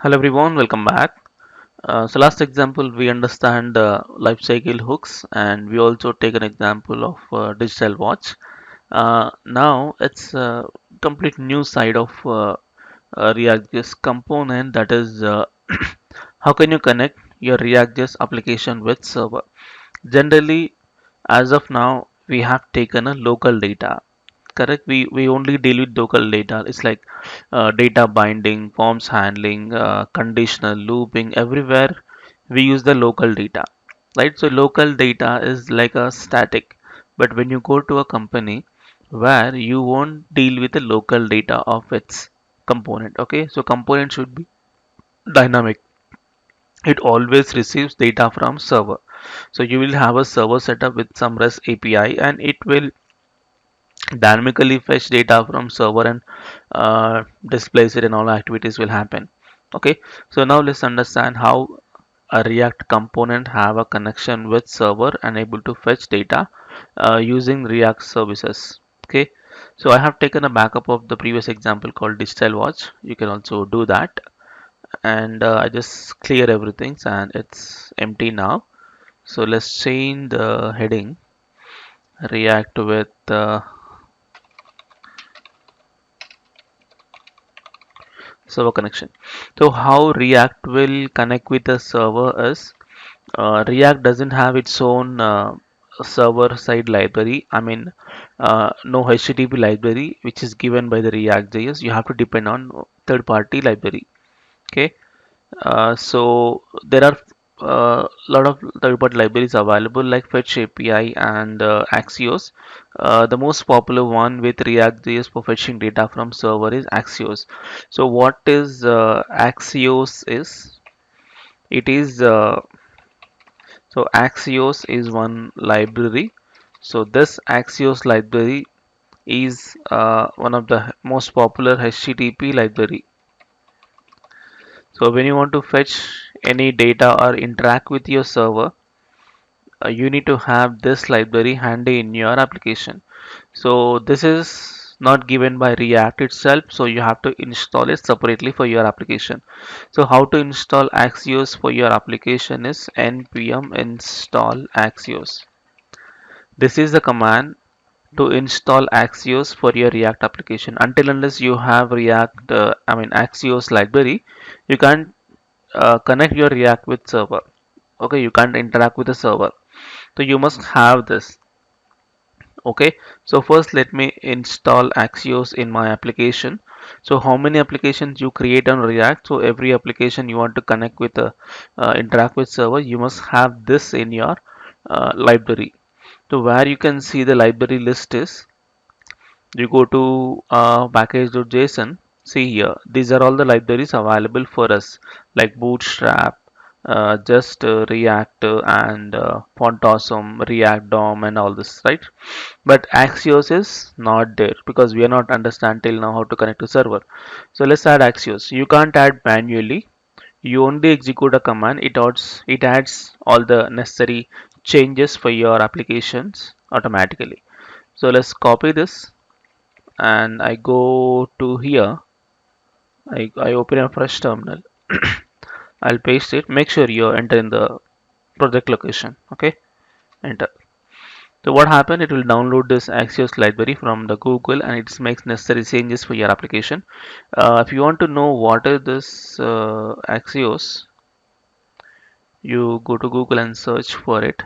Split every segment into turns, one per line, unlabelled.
Hello everyone, welcome back. So last example we understand life cycle hooks and we also take an example of digital watch. Now it's a complete new side of React.js component, that is how can you connect your React.js application with server. Generally, as of now, we have taken a local data. Correct. We only deal with local data. It's like data binding, forms handling, conditional looping. Everywhere we use the local data, right? So local data is like a static. But when you go to a company where you won't deal with the local data of its component, okay? So component should be dynamic. It always receives data from server. So you will have a server setup with some REST API and it will dynamically fetch data from server and displays it, and all activities will happen. Okay, so now let's understand how a React component have a connection with server and able to fetch data using React services. Okay, so I have taken a backup of the previous example called digital watch. You can also do that, and I just clear everything and it's empty now. So let's change the heading React with server connection. So how React will connect with the server is React doesn't have its own server side library. I mean, no HTTP library which is given by the React.js. You have to depend on third party library. Okay, so there are a lot of third-party libraries available like Fetch API and Axios. The most popular one with React.js for fetching data from server is Axios. So what is Axios is? It is so Axios is one library. So this Axios library is one of the most popular HTTP library. So when you want to fetch any data or interact with your server, you need to have this library handy in your application. So this is not given by React itself, so you have to install it separately for your application. So how to install Axios for your application is npm install Axios. This is the command to install Axios for your React application. Until unless you have Axios library, you can't connect your React with server. Okay, you can't interact with the server. So you must have this. Okay, so first let me install Axios in my application. So how many applications you create on React? So every application you want to connect with a interact with server, you must have this in your library. So where you can see the library list is, you go to package.json. See here, these are all the libraries available for us, like Bootstrap, just React, and Font Awesome, React DOM, and all this, right? But Axios is not there because we are not understand till now how to connect to server. So let's add Axios. You can't add manually. You only execute a command. It adds all the necessary changes for your applications automatically. So let's copy this and I go to here. I open a fresh terminal. I'll paste it. Make sure you enter in the project location. Okay, enter. So what happened? It will download this Axios library from the Google and it makes necessary changes for your application. If you want to know what is this Axios, you go to Google and search for it.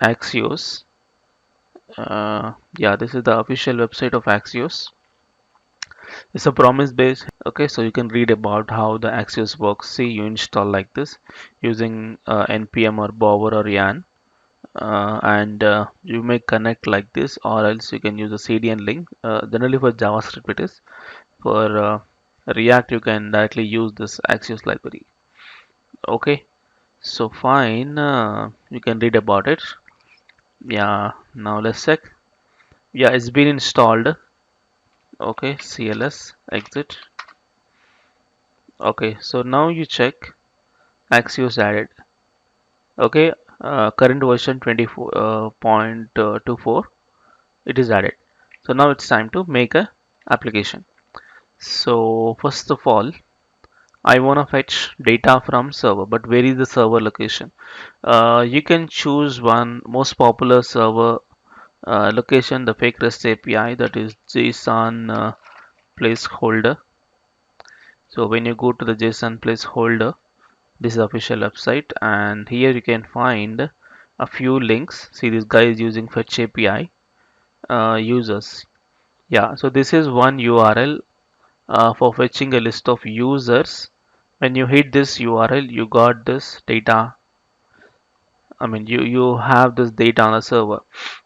Axios. Yeah, this is the official website of Axios. It's a promise based. Okay, so you can read about how the Axios works. See, you install like this using npm or bower or yarn, and you may connect like this, or else you can use a CDN link. Generally for JavaScript it is. For React you can directly use this Axios library. Okay, so fine. You can read about it. Yeah, now let's check. Yeah, it's been installed. Okay, CLS exit. Okay, so now you check Axios added. Okay, current version 24.24 it is added. So now it's time to make a application. So first of all, I want to fetch data from server, but where is the server location? You can choose one most popular server location, the fake REST API, that is JSON placeholder. So when you go to the JSON placeholder, this is the official website, and here you can find a few links. See, this guy is using fetch API users. Yeah, so this is one URL for fetching a list of users. When you hit this URL, you got this data. I mean, you have this data on the server.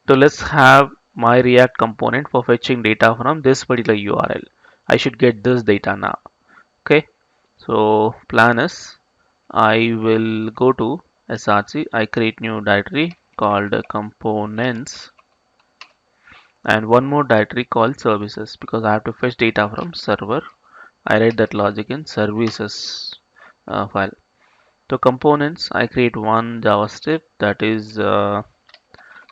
So let's have my React component for fetching data from this particular URL. I should get this data now. Okay, so plan is I will go to src. I create new directory called components and one more directory called services because I have to fetch data from server. I write that logic in services file. So components, I create one JavaScript that is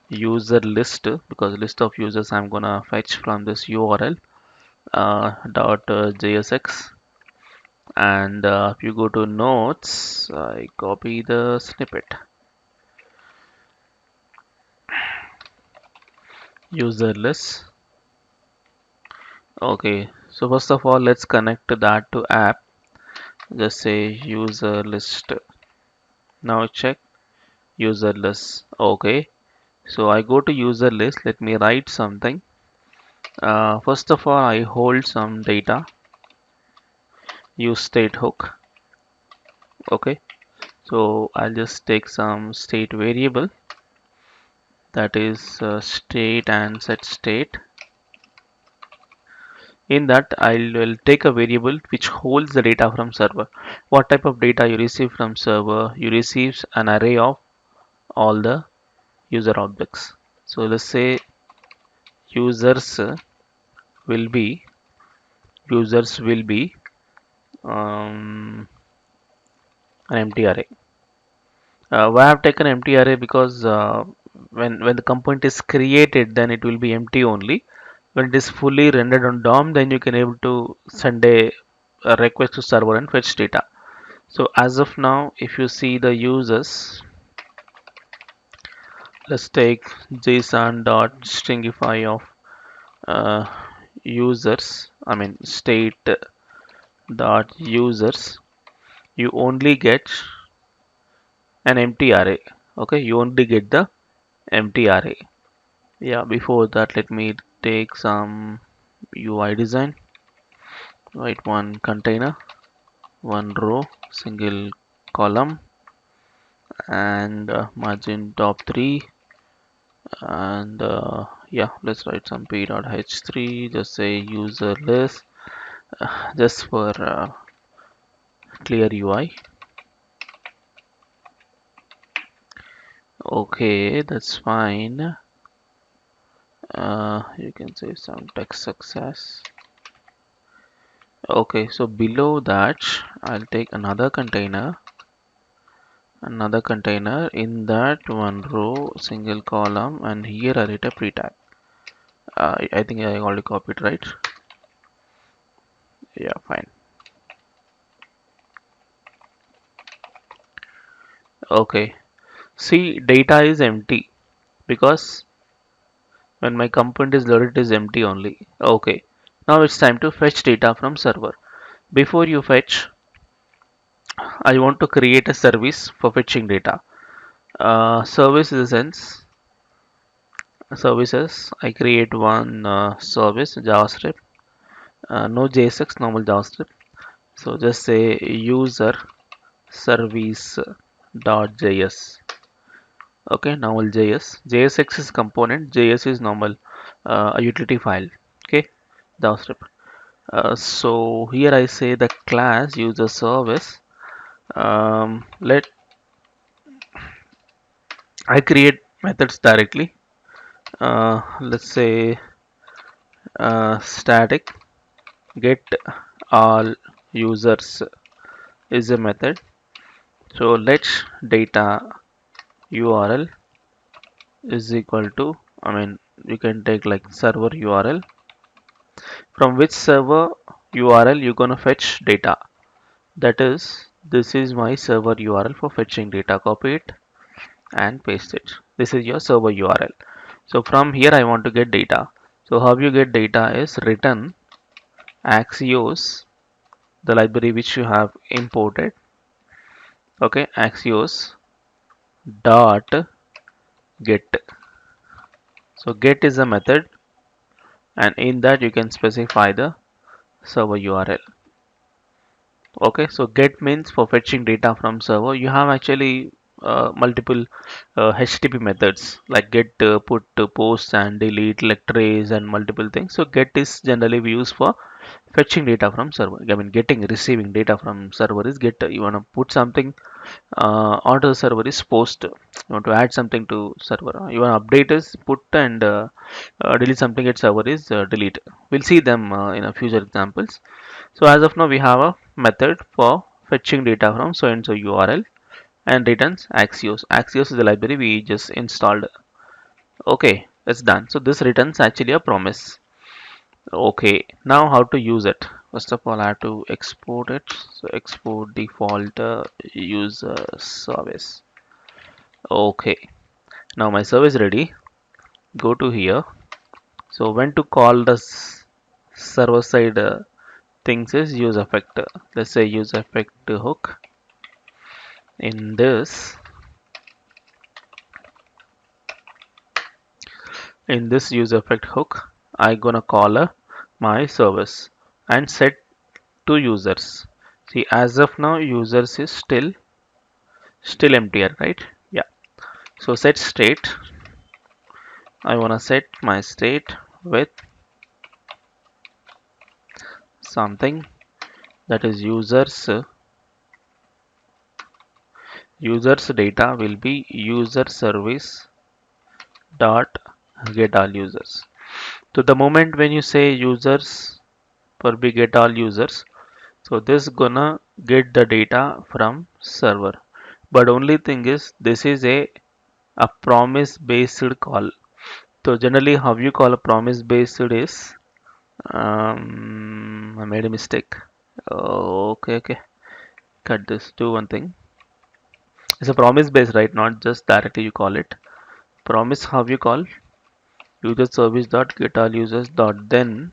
user list because list of users I'm gonna fetch from this URL dot JSX. And if you go to notes, I copy the snippet user list. Okay, so first of all, let's connect that to app. Just say user list. Now check user list. Okay, so I go to user list. Let me write something. First of all, I hold some data. Use state hook. Okay, so I'll just take some state variable that is state and set state. In that, I will take a variable which holds the data from server. What type of data you receive from server? You receive an array of all the user objects. So let's say users will be users will be um, an empty array. Why I have taken empty array because when the component is created, then it will be empty only. When it is fully rendered on DOM, then you can able to send a request to server and fetch data. So as of now, if you see the users, let's take JSON dot stringify of uh, users. I mean state dot users. You only get an empty array. Okay, you only get the empty array. Yeah, before that, let me take some UI design. Write one container, one row, single column, and margin top 3. And yeah, let's write some p.h3. Just say user list, just for clear UI. Okay, that's fine. You can say some text success. Okay, so below that, I'll take another container in that one row, single column, and here I write a pre-tag. I think I already copied, right? Yeah, fine. Okay, see, data is empty because when my component is loaded, it is empty only. Okay, now it's time to fetch data from server. Before you fetch, I want to create a service for fetching data. Service in the sense services. I create one service JavaScript, no JSX, normal JavaScript. So just say user service dot JS. Okay, normal JS. JSX is component. JS is normal a utility file. Okay, JavaScript. So here I say the class user service. Let I create methods directly. Let's say static get all users is a method. So let data URL is equal to, I mean, you can take like server URL from which server URL, you're gonna fetch data. That is, this is my server URL for fetching data. Copy it and paste it. This is your server URL. So from here I want to get data. So how you get data is return Axios, the library which you have imported. Okay, Axios dot get. So get is a method, and in that you can specify the server URL. Okay, so get means for fetching data from server. You have actually multiple HTTP methods like get, put, post, and delete, like trace, and multiple things. So get is generally we use for fetching data from server. I mean, getting, receiving data from server is get. You want to put something onto the server is post. You want to add something to server. You want to update is put, and delete something at server is delete. We'll see them in a future examples. So as of now, we have a method for fetching data from so and so URL and returns Axios. Axios is the library we just installed. Okay, it's done. So this returns actually a promise. Okay, now how to use it? First of all, I have to export it. So export default user service. Okay, now my service ready. Go to here. So when to call the server side things is use effect. Let's say use effect hook. In this use effect hook, I gonna call my service and set to users. See, as of now users is still empty, right? Yeah. So set state. I wanna set my state with something that is users data will be user service dot get all users. So the moment when you say users per be get all users, so this gonna get the data from server. But only thing is this is a promise based call. So generally how you call a promise based is I made a mistake. Oh, okay. Cut this. Do one thing. It's a promise based, right? Not just directly you call it. Promise how you call user service dot get all users dot then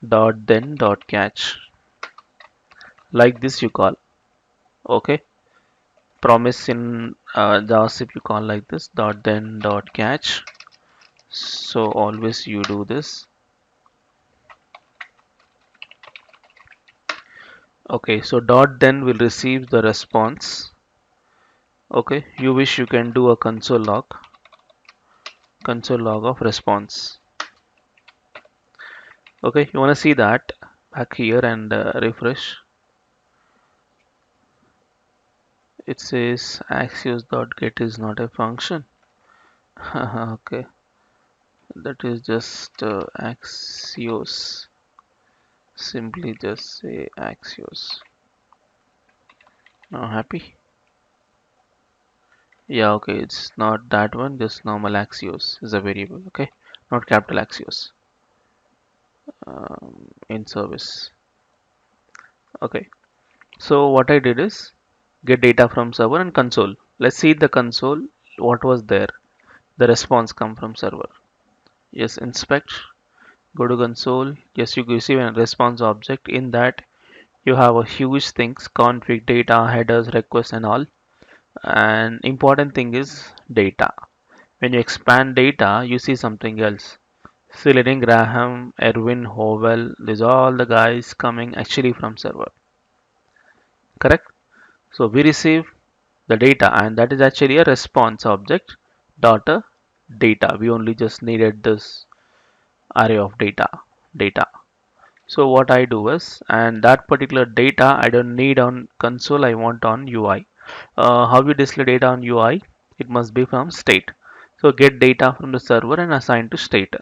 dot catch. Like this you call. Okay. Promise in JavaScript you call like this dot then dot catch. So always you do this. Okay, so dot then will receive the response. Okay, you wish you can do a console log of response. Okay, you want to see that back here and refresh. It says axios.get is not a function. Okay, that is just axios. Simply just say axios. Now happy? Yeah, okay, it's not that one, just normal axios is a variable, okay, not capital axios in service. Okay, so what I did is get data from server and console. Let's see the console, what was there. The response come from server. Yes, inspect, go to console. Yes, you receive a response object. In that you have a huge things, config, data, headers, requests and all. And important thing is data. When you expand data, you see something else. See, Lenny Graham, Erwin Howell, these are all the guys coming actually from server. Correct? So we receive the data, and that is actually a response object dot a data. We only just needed this array of data. So what I do is, and that particular data I don't need on console, I want on UI. How you display data on UI? It must be from state. So get data from the server and assign to state.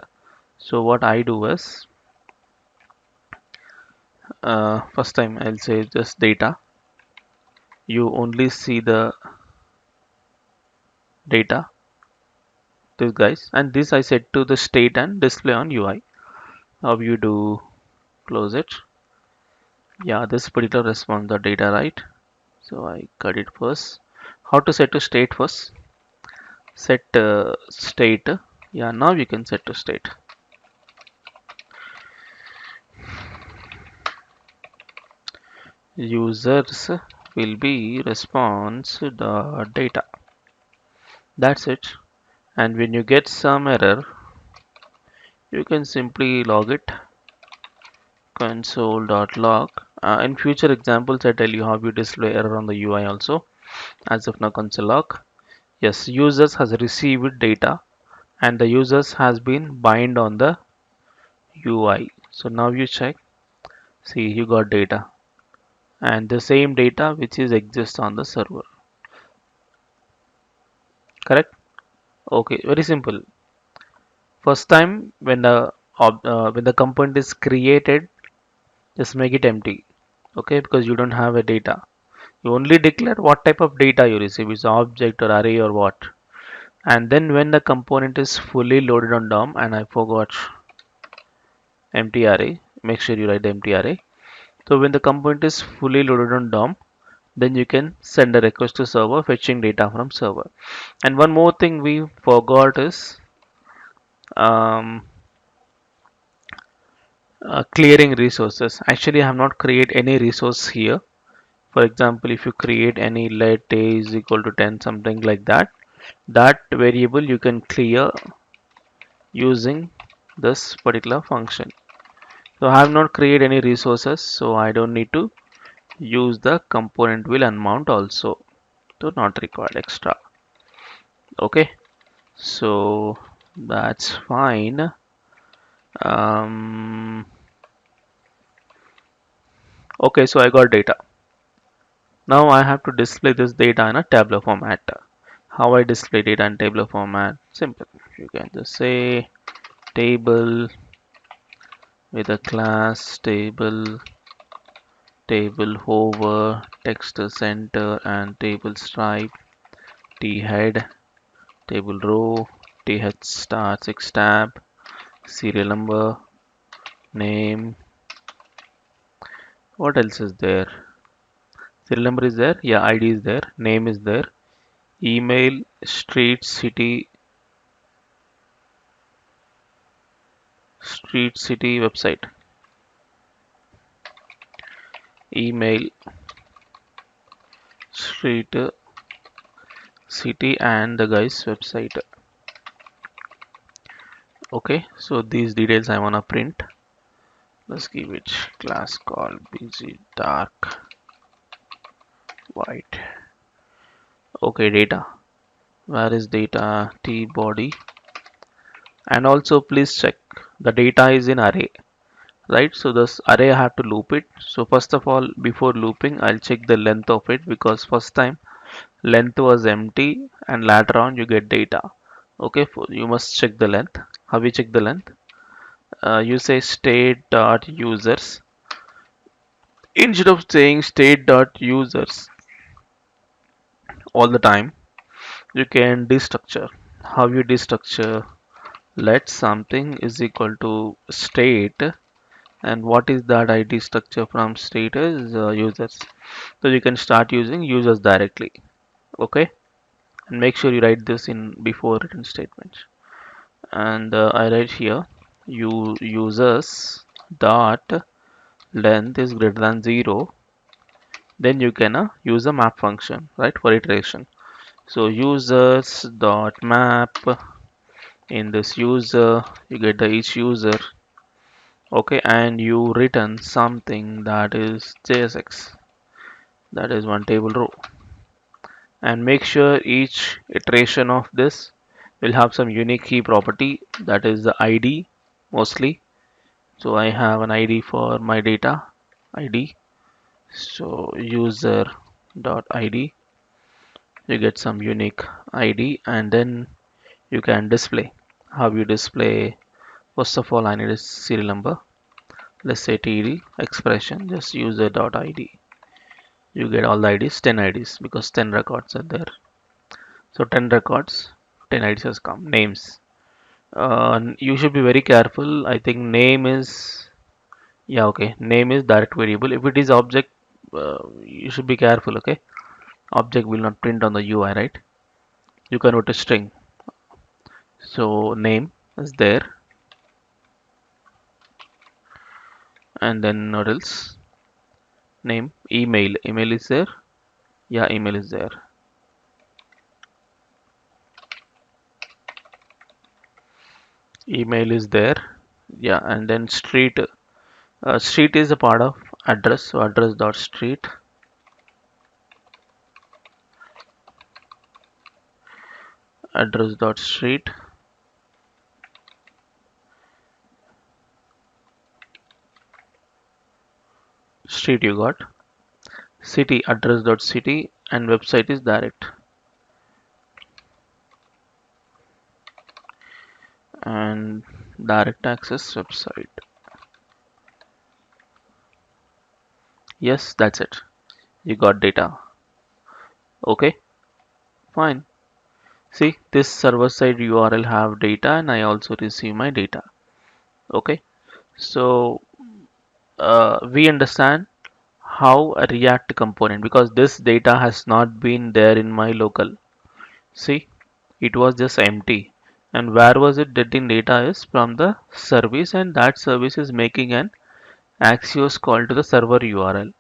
So what I do is, first time I'll say just data. You only see the data, this guys, and this I set to the state and display on UI. How you do? close it. Yeah, this particular response the data, right? So I cut it first. How to set to state first? Set state. Yeah, now you can set to state. Users will be response the data. That's it. And when you get some error, you can simply log it. Console.log. In future examples, I tell you how you display error on the UI also. As of now, console log. Yes, users has received data and the users has been bind on the UI. So now you check. See, you got data and the same data which is exists on the server. Correct? Okay, very simple. First time when the component is created, just make it empty. Okay, because you don't have a data. You only declare what type of data you receive, is object or array or what. And then when the component is fully loaded on DOM, and I forgot empty array, make sure you write the empty array. So when the component is fully loaded on DOM, then you can send a request to server fetching data from server. And one more thing we forgot is um, clearing resources. Actually, I have not create any resource here. For example, if you create any let a is equal to 10 something like that, that variable you can clear using this particular function. So I have not created any resources, so I don't need to use the component will unmount also. So not required extra. Okay, so that's fine. um, okay, so I got data. Now I have to display this data in a tabular format. How I display data in tabular format? Simple. You can just say table with a class table, table hover, text center, and table stripe, t head, table row, th star 6 tab, serial number, name. What else is there? Serial number is there. Yeah, ID is there. Name is there. Email, street, city, website. Email, street, city, and the guy's website. Okay, so these details I wanna print. Let's give it class called bg dark white. Okay, data. Where is data? T body. And also please check the data is in array, right? So this array I have to loop it. So first of all, before looping, I'll check the length of it, because first time length was empty and later on you get data. Okay, you must check the length. How we check the length? You say state dot users. Instead of saying state dot users all the time, you can destructure. How you destructure? Let something is equal to state, and what is that ID structure from state is users. So you can start using users directly. Okay, and make sure you write this in before written statement. And I write here users dot length is greater than 0. Then you can use a map function, right, for iteration. So users dot map, in this user you get the each user. Okay, and you return something that is JSX, that is one table row. And make sure each iteration of this will have some unique key property, that is the ID mostly. So I have an ID for my data, ID. So user dot ID, you get some unique ID, and then you can display. How you display? First of all, I need a serial number. Let's say TD expression, just user dot ID. You get all the IDs, 10 IDs, because 10 records are there. So 10 records, 10 IDs has come. Names. You should be very careful. I think name is Yeah, okay. Name is direct variable. If it is object, you should be careful, okay? Object will not print on the UI, right? You convert a string. So name is there, and then what else? Name, email. Email is there. Yeah, email is there. Email is there. Yeah, and then street. Street is a part of address. So address dot street. Address dot street. Street you got. City address dot city, and website is direct. And direct access website. Yes, that's it. You got data. Okay, fine. See, this server side URL have data and I also receive my data. Okay, so we understand how a React component, because this data has not been there in my local. See, it was just empty. And where was it getting data is from the service, and that service is making an Axios call to the server URL.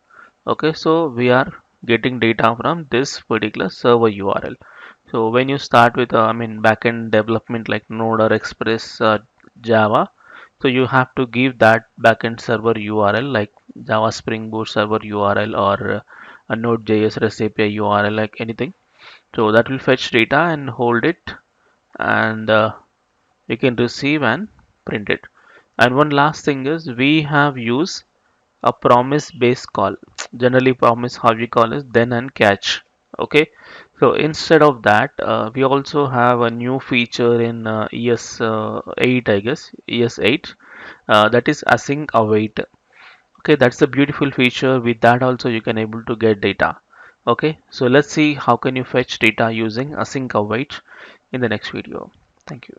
Okay, so we are getting data from this particular server URL. So when you start with backend development like Node or Express, Java, so you have to give that backend server URL like Java Spring Boot server URL, or a Node.js REST API URL, like anything. So that will fetch data and hold it, and we can receive and print it. And one last thing is we have used a promise based call. Generally promise, how we call is then and catch. Okay, so instead of that, we also have a new feature in ES 8, I guess ES 8, that is async await. Okay, that's a beautiful feature. With that also you can able to get data. Okay, so let's see how can you fetch data using async await in the next video. Thank you.